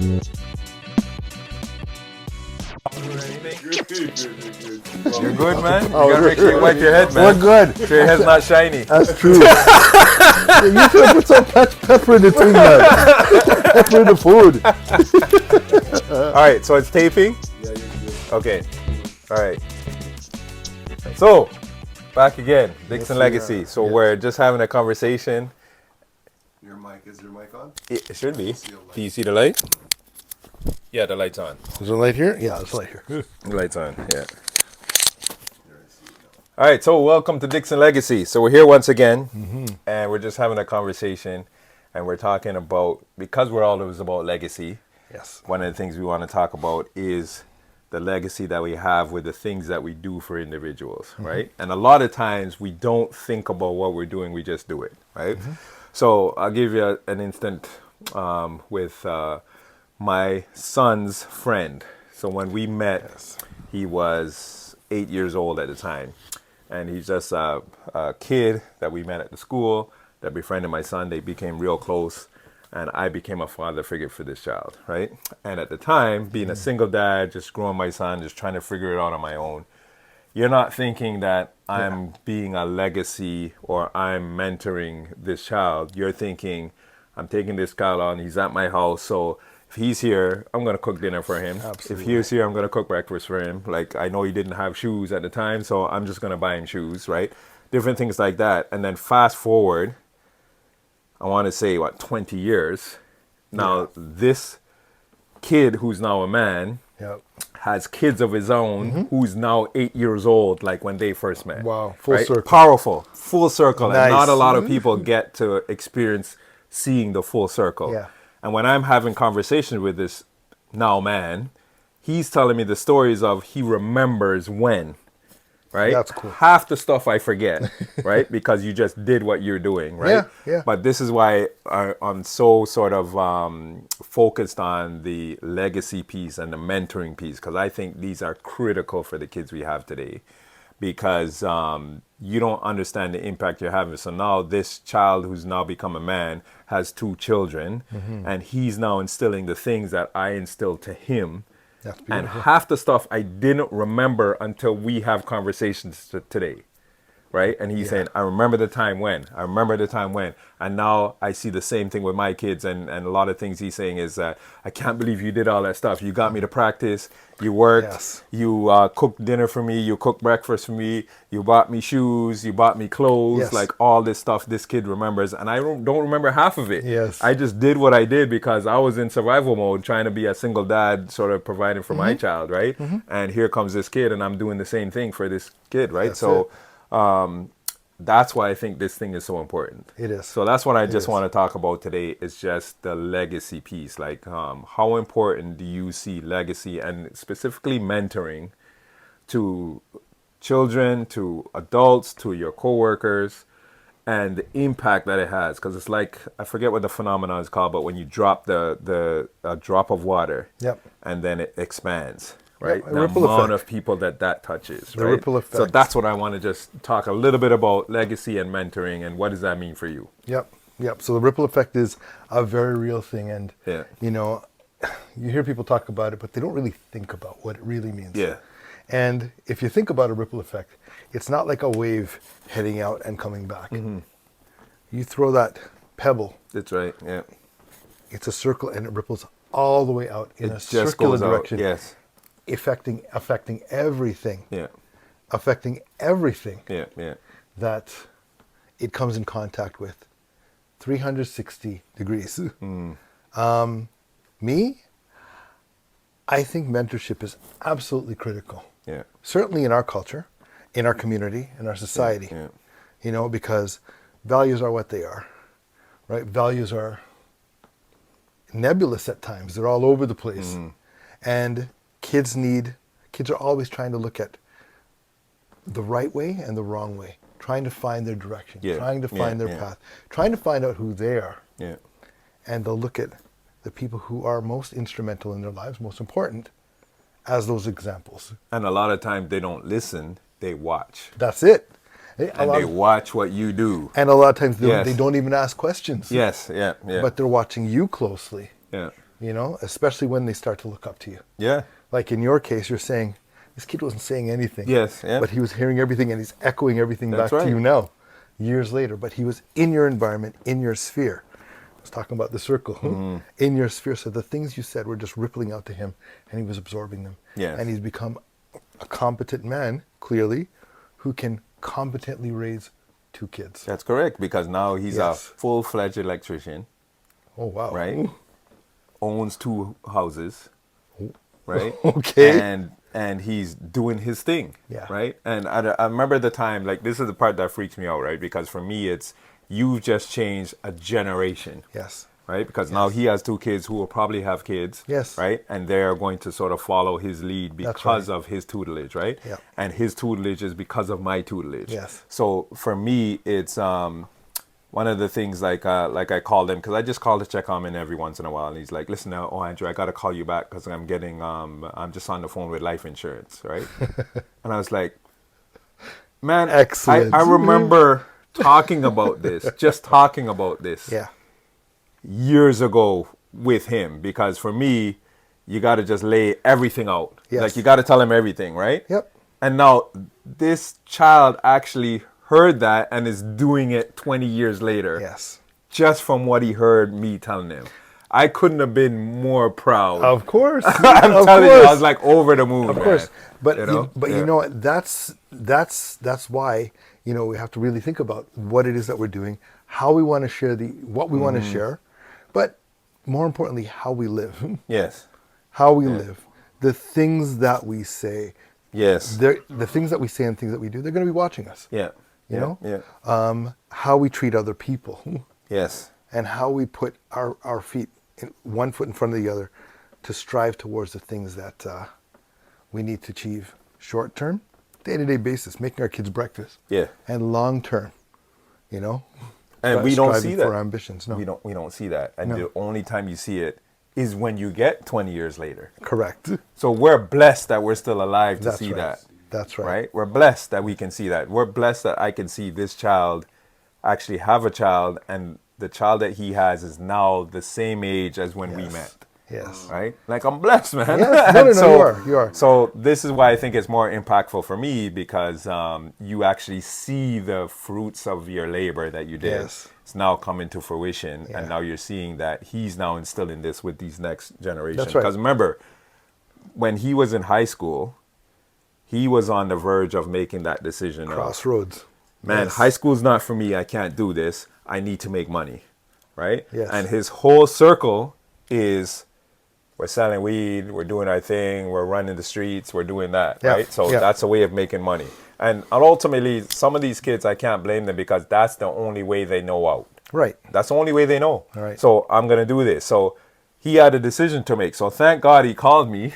You're good, man. You gotta make sure you wipe your head, man. We're good. So your head's not shiny. That's true. You should have put some pepper in the thing, man. Pepper in the food. All right, so it's taping? Yeah, you're good. Okay. All right. So, back again, Dixon Yes, Legacy. we are. So Yes. we're just having a conversation. Is your mic on? It should be. See a light. Do you see the light? Yeah, the light's on. Is there a light here? Yeah, there's a light here. The light's on, yeah. There, I see it now. All right, so welcome to Dixon Legacy. So we're here once again, and we're just having a conversation, and we're talking about, because we're always about legacy, Yes. one of the things we want to talk about is the legacy that we have with the things that we do for individuals, right? And a lot of times we don't think about what we're doing, we just do it, right? So I'll give you an instant with my son's friend. So when we met, he was 8 years old at the time. And he's just a kid that we met at the school that befriended my son. They became real close. And I became a father figure for this child, right? And at the time, being a single dad, just growing my son, just trying to figure it out on my own, you're not thinking that I'm being a legacy or I'm mentoring this child. You're thinking, I'm taking this child on, he's at my house, so if he's here, I'm going to cook dinner for him. Absolutely. If he's here, I'm going to cook breakfast for him. Like, I know he didn't have shoes at the time, so I'm just going to buy him shoes, right? Different things like that. And then fast forward, I want to say, 20 years. Now, this kid who's now a man Yep. has kids of his own who's now 8 years old, like when they first met. Wow, full right? circle. Powerful, full circle. Nice. And not a lot of people get to experience seeing the full circle. Yeah. And when I'm having conversations with this now man, he's telling me the stories of he remembers when, right? That's cool. Half the stuff I forget, right? Because you just did what you're doing, right? Yeah, yeah. But this is why I'm so sort of focused on the legacy piece and the mentoring piece, because I think these are critical for the kids we have today, because you don't understand the impact you're having. So now this child who's now become a man has 2 children, and he's now instilling the things that I instilled to him. That's And beautiful. half the stuff I didn't remember until we have conversations today, right? And he's saying, I remember the time when, and now I see the same thing with my kids, and a lot of things he's saying is that, I can't believe you did all that stuff. You got me to practice, you worked, Yes. you cooked dinner for me, you cooked breakfast for me, you bought me shoes, you bought me clothes, Yes. like all this stuff this kid remembers, and I don't remember half of it. Yes. I just did what I did because I was in survival mode, trying to be a single dad, sort of providing for my child, right? And here comes this kid, and I'm doing the same thing for this kid, right? That's So that's why I think this thing is so important. It is. So that's what I just is. want to talk about today, is just the legacy piece. Like, how important do you see legacy and specifically mentoring to children, to adults, to your coworkers, and the impact that it has? Because it's like, I forget what the phenomenon is called, but when you drop a drop of water, Yep. and then it expands, right? a The ripple amount effect. of people that touches, The right? ripple So effect. that's what I want to just talk a little bit about, legacy and mentoring, and what does that mean for you? Yep. So the ripple effect is a very real thing, and Yeah. you hear people talk about it, but they don't really think about what it really means. Yeah. And if you think about a ripple effect, it's not like a wave heading out and coming back. You throw that pebble, That's right. Yeah. it's a circle, and it ripples all the way out in a It just circular goes out. direction, Yes. affecting everything, Yeah. affecting everything Yeah. Yeah. that it comes in contact with, 360 degrees. Me, I think mentorship is absolutely critical. Yeah. Certainly in our culture, in our community, in our society. Yeah. Because values are what they are, right? Values are nebulous at times. They're all over the place. And kids are always trying to look at the right way and the wrong way, trying to find their direction, Yeah. trying to find Yeah. their path, trying to find out who they are. Yeah. And they'll look at the people who are most instrumental in their lives, most important, as those examples. And a lot of times they don't listen, they watch. That's it. And they watch what you do. And a lot of times Yes. they don't even ask questions. Yes, yeah, yeah. But they're watching you closely. yeah. you know, especially when they start to look up to you. Yeah. Like in your case, you're saying, this kid wasn't saying anything. Yes, yeah. But he was hearing everything and he's echoing everything That's back to right. you now, years later. But he was in your environment, in your sphere. I was talking about the circle, Mm-hmm. in your sphere. So the things you said were just rippling out to him and he was absorbing them. Yes. And he's become a competent man, clearly, who can competently raise 2 kids. That's correct, because now he's a Yes. full-fledged electrician, Oh, wow. right? Owns 2 houses, right? Okay. And he's doing his thing, Yeah. right? And I remember the time, like, this is the part that freaks me out, right? Because for me, it's, you've just changed a generation, Yes. right? Because now he has 2 kids who will probably have kids, Yes. right? And they're going to sort of follow his lead That's because right. of his tutelage, right? Yeah. And his tutelage is because of my tutelage. Yes. So for me, it's one of the things, like I called him, because I just call to check on him every once in a while, and he's like, "Listen now, oh Andrew, I got to call you back because I'm getting I'm just on the phone with life insurance, right?" And I was like, "Man, Excellent. I remember talking about this, just talking about this." Yeah. Years ago with him, because for me, you got to just lay everything out. Yes. Like, you got to tell him everything, right? Yep. And now this child actually heard that and is doing it 20 years later. Yes. Just from what he heard me telling him. I couldn't have been more proud. Of course. I'm Of telling you, I course. was like over the moon, Of man. course, but You know? you Yeah. know what? That's why, you know, we have to really think about what it is that we're doing, how we want to share what we want to share, but more importantly, how we live, Yes. how we live, the things that we say, Yes. the things that we say and things that we do, they're going to be watching us. Yeah. You Yeah. know, Yeah. how we treat other people, Yes. and how we put our feet one foot in front of the other to strive towards the things that we need to achieve short term, day-to-day basis, making our kids breakfast. Yeah. And long term, you know. And we don't see striving that. for our ambitions. No. We don't see that. And No. the only time you see it is when you get 20 years later. Correct. So we're blessed that we're still alive to That's see right. that. That's right. Right? We're blessed that we can see that. We're blessed that I can see this child actually have a child, and the child that he has is now the same age as when we Yes. met. Yes. Right? Like, I'm blessed, man. Yes. No, And no, you are. So this is why I think it's more impactful for me, because you actually see the fruits of your labor that you did. Yes. It's now coming to fruition, Yeah. and now you're seeing that he's now instilling this with these next generation. That's right. Because remember, when he was in high school, he was on the verge of making that decision. of, Crossroads. man, Yes. high school's not for me. I can't do this. I need to make money, right? Yes. And his whole circle is, we're selling weed, we're doing our thing, we're running the streets, we're doing that, Yeah. right? So Yeah. that's a way of making money. And ultimately, some of these kids, I can't blame them, because that's the only way they know out. Right. That's the only way they know. All right. So I'm going to do this. So he had a decision to make. So thank God he called me,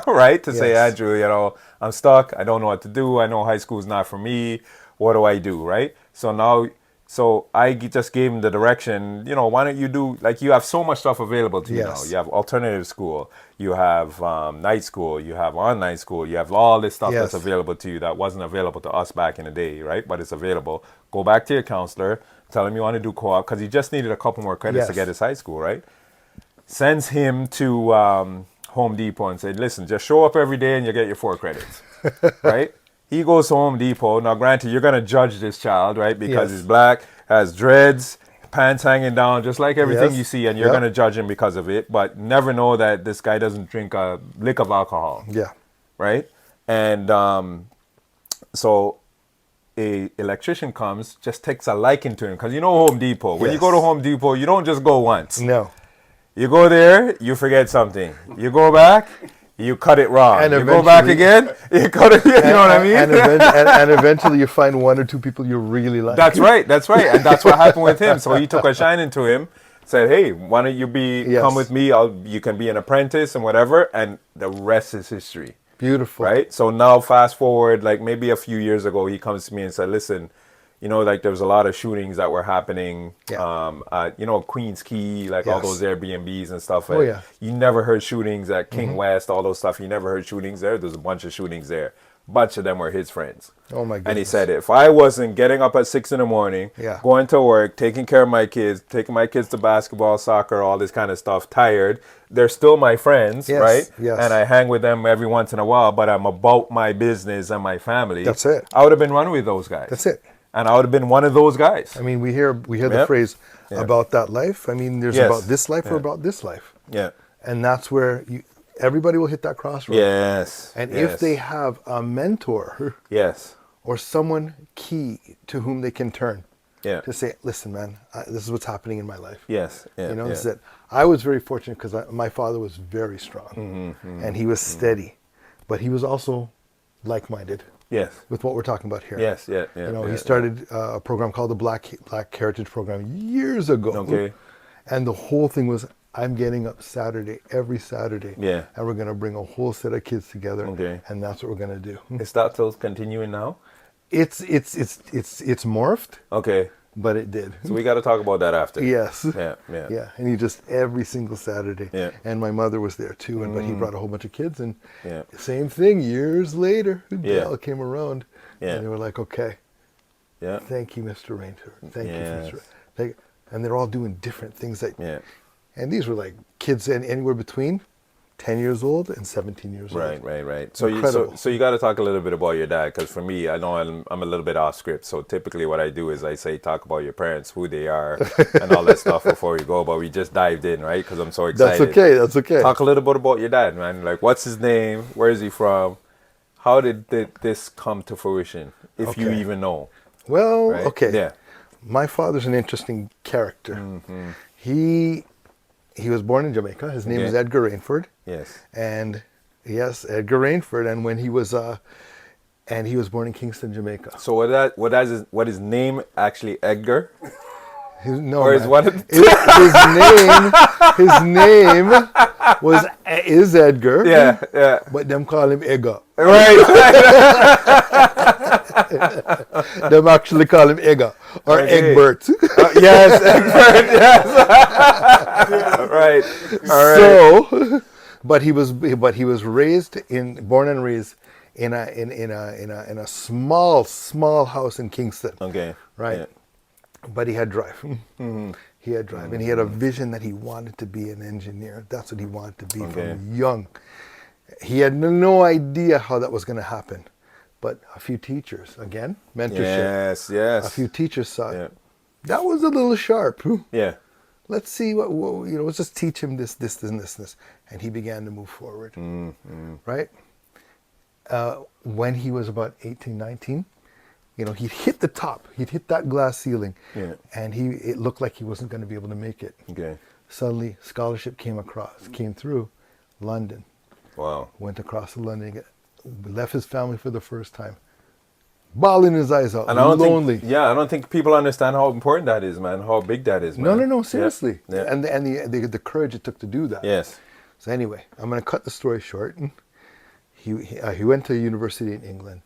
right? To say, Yes. Andrew, you know, I'm stuck. I don't know what to do. I know high school is not for me. What do I do, right? So now, so I just gave him the direction, you know, why don't you do, like, you have so much stuff available to you now. Yes. You have alternative school, you have night school, you have online school, you have all this stuff that's Yes. available to you that wasn't available to us back in the day, right? But it's available. Go back to your counselor, tell him you want to do co-op, because he just needed a couple more credits to Yes. get his high school, right? Sends him to Home Depot and said, listen, just show up every day and you get your 4 credits, right? He goes to Home Depot. Now, granted, you're going to judge this child, right? Because Yes. he's black, has dreads, pants hanging down, just like everything Yes. you see, and you're Yep. going to judge him because of it, but never know that this guy doesn't drink a lick of alcohol, Yeah. right? And so a electrician comes, just takes a liking to him, because you know Home Depot. When you Yes. go to Home Depot, you don't just go once. No. You go there, you forget something. You go back, you cut it wrong. And you go back eventually- again, you cut it. You know what I mean? And eventually you find 1 or 2 people you really like. That's right. That's right. And that's what happened with him. So he took a shining to him, said, "Hey, why don't you Yes. come with me? You can be an apprentice and whatever." And the rest is history, Beautiful. right? So now fast forward, like maybe a few years ago, he comes to me and said, "Listen, you know, like there was a lot of shootings that were happening, Yeah. you know, Queens Key, like all Yes. those Airbnbs and stuff. Oh, yeah. You never heard shootings at King West, all those stuff. You never heard shootings there. There's a bunch of shootings there. bunch of them were his friends. Oh my And he goodness. said, if I wasn't getting up at 6 in the morning, Yeah. going to work, taking care of my kids, taking my kids to basketball, soccer, all this kind of stuff, tired, they're still my friends, Yes, right? yes. And I hang with them every once in a while, but I'm about my business and my family. That's it. I would have been one with those guys. That's it. And I would have been one of those guys. I mean, we hear the Yep. phrase Yeah. about that life. I mean, there's Yes. about this life or Yeah. about this life. Yeah. And that's where everybody will hit that crossroads. Yes. And yes. if they have a mentor Yes. or someone key to whom they can turn Yeah. to say, listen, man, this is what's happening in my life. Yes. Yeah. You know, yeah. this is it. I was very fortunate because my father was very strong and he was steady, but he was also like-minded Yes. with what we're talking about here. Yes. Yeah. Yeah. You know, yeah, he started a program called the Black Heritage Program years ago. Okay. And the whole thing was, I'm getting up every Saturday. Yeah. And we're going to bring a whole set of kids together. Okay. And that's what we're going to do. Yeah. Is that still continuing now? It's morphed, Okay. but it did. So we got to talk about that after. Yes. Yeah. Yeah. Yeah. And he just every single Saturday. Yeah. And my mother was there too. But he brought a whole bunch of kids. And Yeah. same thing years later. Yeah. Dell came around. Yeah. And they were like, okay, Yeah. thank you, Mr. Rainter. Thank Yes. you, Mr. Thank. And they're all doing different things. Yeah. And these were like kids anywhere between 10 years old and 17 years old. Right. So Incredible. so you got to talk a little bit about your dad, because for me, I know I'm a little bit off script. So typically, what I do is I say talk about your parents, who they are, and all that stuff before we go. But we just dived in, right? Because I'm so excited. That's okay. That's okay. Talk a little bit about your dad, man. Like, what's his name? Where is he from? How did this come to fruition, if you Okay. even know? Well, Right? okay. Yeah. My father's an interesting character. Mm-hmm. He was born in Jamaica. His name Okay. is Edgar Rainford. Yes. And yes, Edgar Rainford. And when he was he was born in Kingston, Jamaica. So what his name actually Edgar? No, Or is man. one of his name is Edgar. Yeah. But them call him Ega. Right. Them actually call him Ega or Okay. Egbert. Yes, Egbert, yes. Right. All right. So, but he was born and raised in a small house in Kingston. Okay. Right. Yeah. But he had drive. He had drive, and he had a vision that he wanted to be an engineer. That's what he wanted to be Okay. from young. He had no idea how that was going to happen, but a few teachers, again, mentorship. Yes. A few teachers saw Yeah. that was a little sharp. Yeah. Let's see what let's just teach him this, and this, and he began to move forward. Right. When he was about 18, 19, he'd hit the top. He'd hit that glass ceiling, Yeah. and it looked like he wasn't going to be able to make it. Okay. Suddenly, scholarship came through, London. Wow. Went across to London, left his family for the first time, bawling his eyes out, And I don't lonely. I don't think people understand how important that is, man. How big that is, man. No, seriously. Yeah. And the courage it took to do that. Yes. So anyway, I'm going to cut the story short. He went to university in England,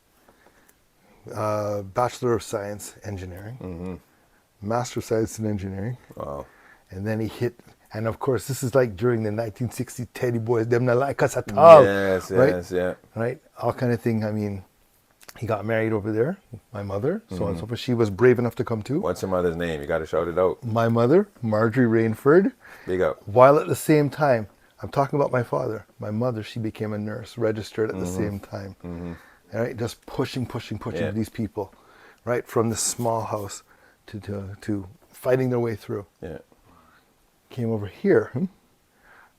Bachelor of Science Engineering, Master of Science in Engineering, Wow. and then he hit. And of course, this is like during the 1960 Teddy Boys, them not like us at all. Yes. right? Yeah. Right? All kind of thing. I mean, he got married over there, my mother, so on and so forth. She was brave enough to come too. What's your mother's name? You got to shout it out. My mother, Marjorie Rainford, Big up. while at the same time, I'm talking about my father. My mother, she became a nurse, registered at the same time. All right, just pushing Yeah. these people, right, from this small house to fighting their way through. Yeah. Came over here,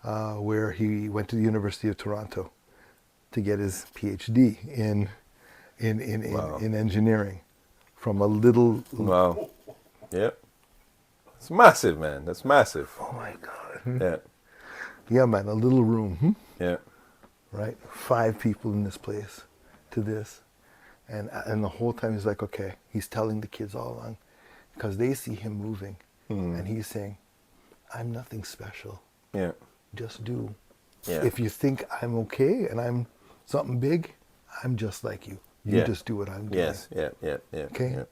where he went to the University of Toronto to get his PhD in Wow. engineering, from a little. Wow. Yeah. It's massive, man. That's massive. Oh my God! Yeah. Yeah, man, a little room. Yeah. Right, 5 people in this place, to this, and the whole time he's like, okay, he's telling the kids all along, because they see him moving, and he's saying, I'm nothing special. Yeah. Just do. Yeah. If you think I'm okay and I'm something big, I'm just like you. You Yeah. just do what I'm doing. Yes. Yeah. Okay. Yeah.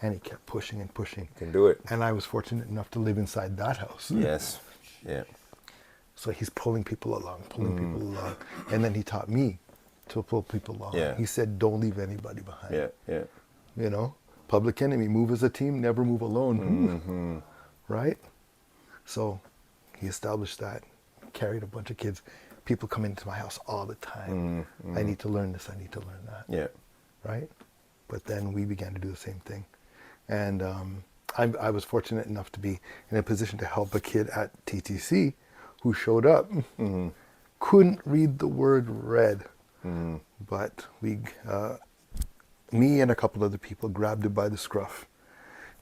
And he kept pushing and pushing. Can do it. And I was fortunate enough to live inside that house. Yes. Yeah. So he's pulling people along. And then he taught me to pull people along. Yeah. He said, don't leave anybody behind. Yeah, yeah. You know, Public Enemy, move as a team, never move alone. Mm-hmm. Right? So he established that, carried a bunch of kids. People come into my house all the time. I need to learn this, I need to learn that. Yeah. Right? But then we began to do the same thing. And I was fortunate enough to be in a position to help a kid at TTC who showed up, couldn't read the word red. But me and a couple other people grabbed him by the scruff,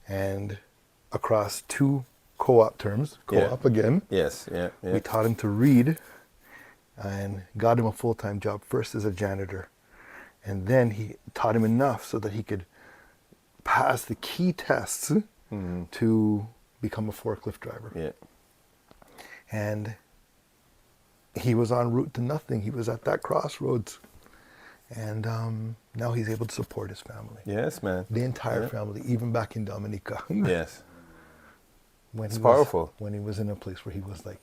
and across 2 co-op terms, co-op again, Yes, yeah, yeah. we taught him to read and got him a full-time job, first as a janitor. And then he taught him enough so that he could pass the key tests to become a forklift driver. Yeah. And he was en route to nothing. He was at that crossroads. And now he's able to support his family. Yes, man. The entire family, even back in Dominica. Yes. When It's he powerful. when he was in a place where he was like,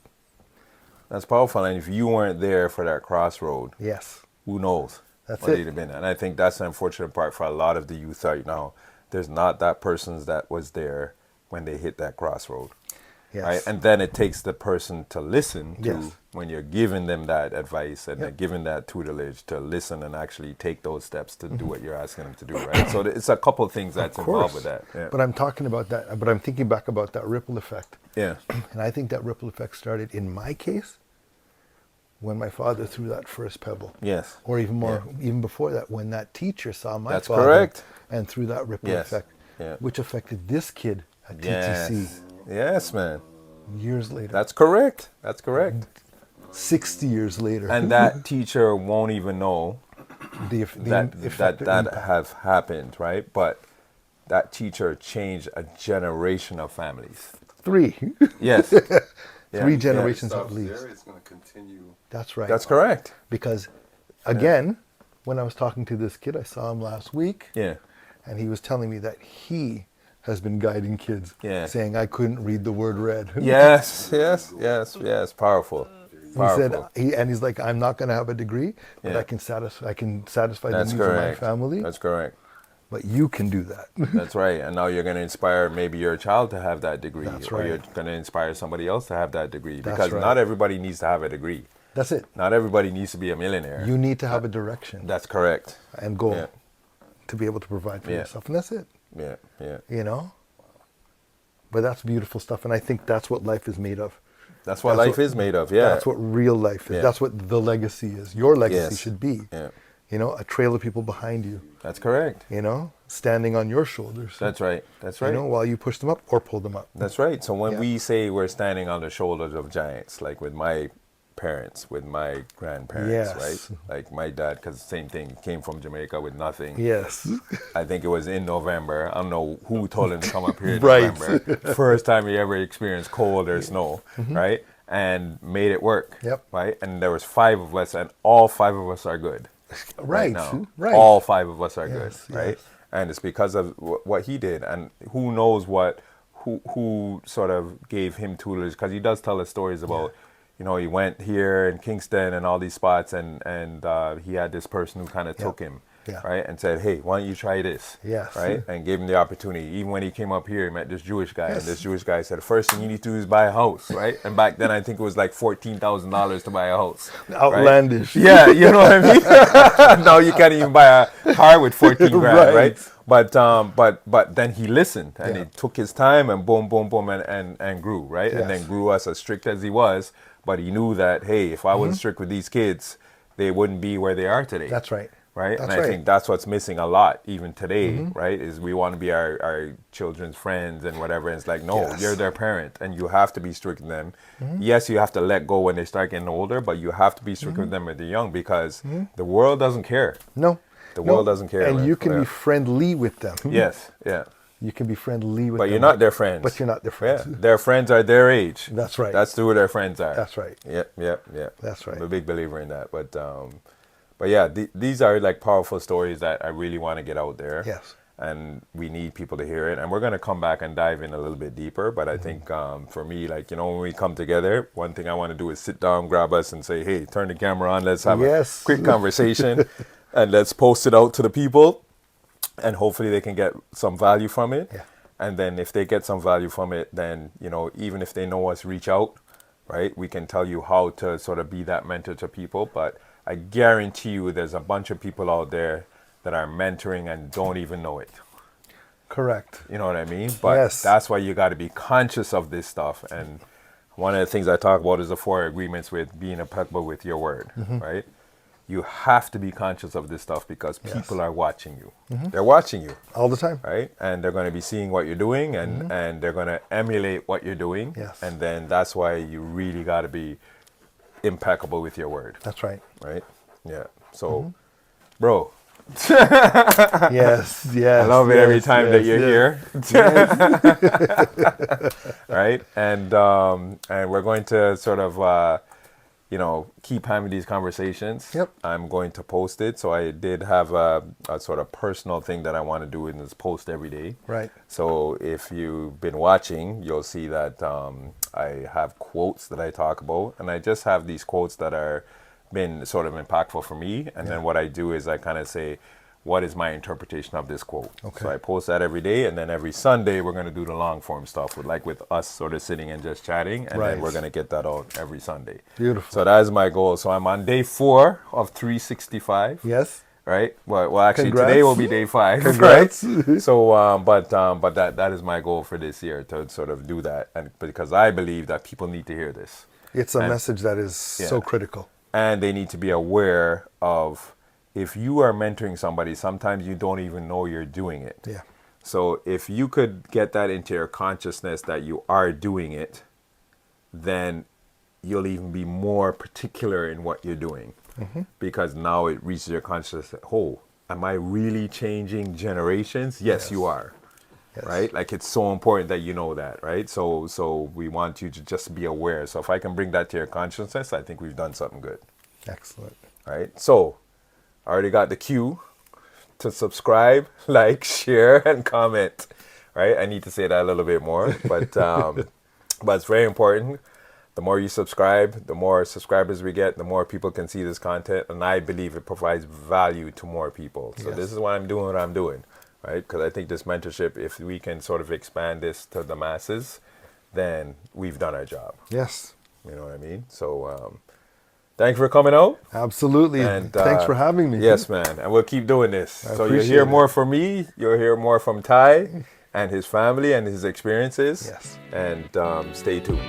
That's powerful. And if you weren't there for that crossroad, yes, who knows That's what it. he'd have been. And I think that's the unfortunate part for a lot of the youth right now. There's not that person that was there when they hit that crossroad. yes. Right? And then it takes the person to listen to Yes. when you're giving them that advice and Yep. giving that tutelage to listen and actually take those steps to do what you're asking them to do, right? So it's a couple of things that's Of involved course. with that. Yeah. But I'm talking about that, but I'm thinking back about that ripple effect. Yeah. And I think that ripple effect started, in my case, when my father threw that first pebble. Yes. Or even more, even before that, when that teacher saw my That's father correct. and threw that ripple Yes. effect, Yeah. which affected this kid at Yes. TTC Yes, man. years later, That's correct. That's correct. 60 years later. And that teacher won't even know the that have happened, right? But that teacher changed a generation of families. 3. Yes. Yeah. 3 Yeah. generations Stops at least. there, it's going to continue. That's right. That's correct. Because, again, when I was talking to this kid, I saw him last week, Yeah. and he was telling me that he has been guiding kids, Yeah. saying, I couldn't read the word red. Yes, yes, yes, yes. Powerful. He Powerful. said, he's like, I'm not going to have a degree, but Yeah. I can satisfy the That's needs of my correct. family. That's correct. But you can do that. That's right. And now you're going to inspire maybe your child to have that degree. That's or right. you're going to inspire somebody else to have that degree. That's Because right. not everybody needs to have a degree. That's it. Not everybody needs to be a millionaire. You need to have a direction That's correct. and goal Yeah. to be able to provide for Yeah. yourself. And that's it, Yeah, yeah. you know? But that's beautiful stuff. And I think that's what life is made of. That's what That's life what- is made of. Yeah. That's what real life is. Yeah. That's what the legacy is. Your legacy Yes. should be. Yeah. You know, a trail of people behind you, That's correct. you know, standing on your shoulders. That's right. That's right. You know, while you push them up or pull them up. That's right. So when Yeah. we say we're standing on the shoulders of giants, like with my parents, with my grandparents, Yes. right? Like my dad, because same thing, came from Jamaica with nothing. Yes. I think it was in November. I don't know who told him to come up here in Right. November. First time he ever experienced cold or snow, right? And made it work. Yep. Right? And there was 5 of us, and all 5 of us are good. Right. Now. Right. All 5 of us are Yes, good, right? yes. And it's because of what he did, and who knows who sort of gave him tutelage, because he does tell us stories about, you know, he went here in Kingston and all these spots, and he had this person who kind of took him, Yeah. right, and said, hey, why don't you try this, Yes. right, and gave him the opportunity. Even when he came up here, he met this Jewish guy, Yes. and this Jewish guy said, the first thing you need to do is buy a house, right? And back then, I think it was like $14,000 to buy a house. right? Outlandish. Yeah, you know what I mean? Now you can't even buy a car with 14 grand, Right. right? But then he listened and Yeah. he took his time and boom, boom, boom, and grew, right? And then Yes. grew as strict as he was. But he knew that, hey, if I wasn't strict with these kids, they wouldn't be where they are today. That's right. Right? That's And I right. think that's what's missing a lot even today, right? Is we want to be our children's friends and whatever. And it's like, no, Yes. you're their parent and you have to be strict with them. Yes, you have to let go when they start getting older, but you have to be strict with them when they're young, because the world doesn't care. No. The No. world doesn't care. And man. you can Yeah. be friendly with them. Yes, yeah. You can be friendly with But them. you're not their friends. But you're not their Yeah, friends. their friends are their age. That's right. That's who their friends are. That's right. Yep, yep, yep. That's right. I'm a big believer in that. But yeah, these are like powerful stories that I really want to get out there. Yes. and we need people to hear it. And we're going to come back and dive in a little bit deeper. But I think for me, like, when we come together, one thing I want to do is sit down, grab us and say, hey, turn the camera on. Let's have a quick conversation and let's post it out to the people. And hopefully they can get some value from it. Yeah. And then if they get some value from it, then, even if they know us, reach out, right? We can tell you how to sort of be that mentor to people. But I guarantee you there's a bunch of people out there that are mentoring and don't even know it. Correct. You know what I mean? But that's why you got to be conscious of this stuff. And one of the things I talk about is the 4 agreements with being impeccable with your word, right? You have to be conscious of this stuff because people are watching you. They're watching you. All the time. Right? And they're going to be seeing what you're doing and they're going to emulate what you're doing. Yes. And then that's why you really got to be impeccable with your word. That's right. Right? Yeah. So, bro. Yes. I love it every time that you're here. Right? And we're going to sort of keep having these conversations. Yep. I'm going to post it. So I did have a sort of personal thing that I want to do in this post every day. Right. So if you've been watching, you'll see that I have quotes that I talk about. And I just have these quotes that are been sort of impactful for me. And then what I do is I kind of say, what is my interpretation of this quote? Okay. So I post that every day, and then every Sunday we're going to do the long form stuff with us sort of sitting and just chatting, and then we're going to get that out every Sunday. Beautiful. So that is my goal. So I'm on day 4 of 365. Yes. Right. Well, actually, Congrats. today will be day 5. Congrats. Right? So, but that is my goal for this year, to sort of do that, and because I believe that people need to hear this. It's a message that is so critical. And they need to be aware of, if you are mentoring somebody, sometimes you don't even know you're doing it. Yeah. So if you could get that into your consciousness that you are doing it, then you'll even be more particular in what you're doing. Because now it reaches your consciousness, oh, am I really changing generations? Yes, you are. Yes. Right? Like, it's so important that you know that, right? So we want you to just be aware. So if I can bring that to your consciousness, I think we've done something good. Excellent. Right? So I already got the cue to subscribe, like, share, and comment. Right? I need to say that a little bit more, but it's very important. The more you subscribe, the more subscribers we get, the more people can see this content, and I believe it provides value to more people. So this is why I'm doing what I'm doing, right? Because I think this mentorship, if we can sort of expand this to the masses, then we've done our job. Yes. You know what I mean? So thanks for coming out. Absolutely. And thanks for having me. Yes, man. And we'll keep doing this. So you'll appreciate hear it. more from me. You'll hear more from Ty and his family and his experiences. Yes. And stay tuned.